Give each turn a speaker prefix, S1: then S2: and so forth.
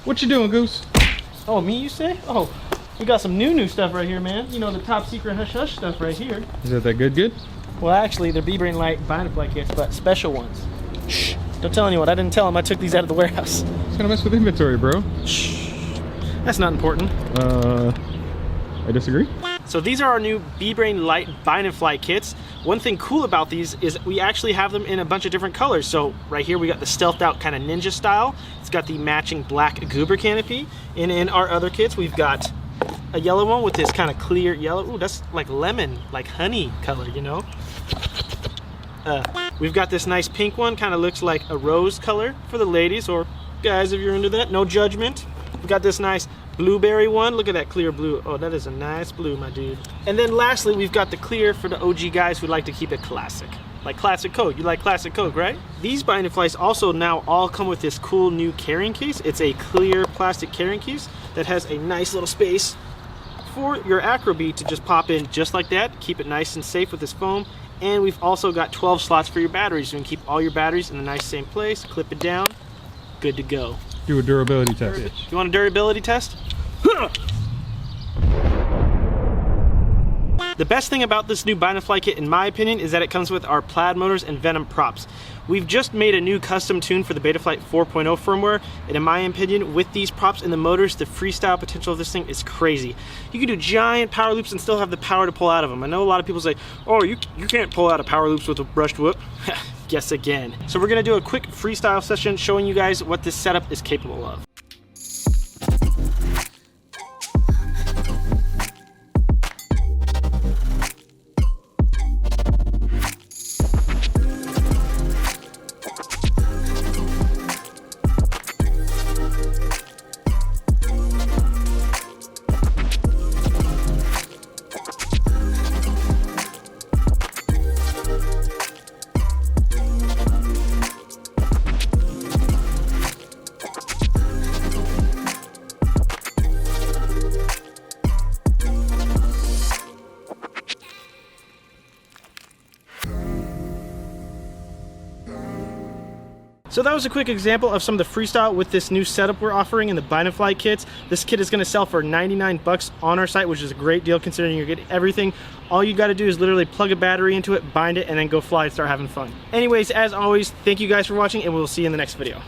S1: What you doing, Goose?
S2: Oh, me, you say? Oh, we got some new stuff right here, man. You know, the top secret hush hush stuff right here.
S1: Is that good?
S2: Well, actually, they're BeeDrone Lite BNF kits, but special ones. Shh, don't tell anyone. I didn't tell them I took these out of the warehouse.
S1: It's gonna mess with inventory, bro.
S2: Shh, that's not important.
S1: I disagree.
S2: So these are our new BeeDrone Lite BNF kits. One thing cool about these is we actually have them in a bunch of different colors. So right here we got the stealthed out kind of ninja style. It's got the matching black goober canopy. And in our other kits we've got a yellow one with this kind of clear yellow. Ooh, that's like lemon, like honey color, you know? We've got this nice pink one, kind of looks like a rose color for the ladies or guys if you're into that, no judgment. We've got this nice blueberry one. Look at that clear blue. Oh, that is a nice blue, my dude. And then lastly, we've got the clear for the OG guys who like to keep it classic. Like classic Coke. You like classic Coke, right? These BNF also now all come with this cool new carrying case. It's a clear plastic carrying case that has a nice little space for your AcroBee to just pop in just like that. Keep it nice and safe with this foam. And we've also got 12 slots for your batteries. You can keep all your batteries in a nice same place, clip it down, good to go.
S1: Do a durability test.
S2: You want a durability test? The best thing about this new BNF kit, in my opinion, is that it comes with our plaid motors and Venom props. We've just made a new custom tune for the Betaflight 4.0 firmware, and in my opinion, with these props and the motors, the freestyle potential of this thing is crazy. You can do giant power loops and still have the power to pull out of them. I know a lot of people say, oh, you can't pull out of power loops with a brushed whoop. Guess again. So we're gonna do a quick freestyle session showing you guys what this setup is capable of. So that was a quick example of some of the freestyle with this new setup we're offering in the BNF kits. This kit is going to sell for 99 bucks on our site, which is a great deal considering you're getting everything. All you got to do is literally plug a battery into it, bind it, and then go fly and start having fun. Anyways, as always, thank you guys for watching, and we'll see you in the next video.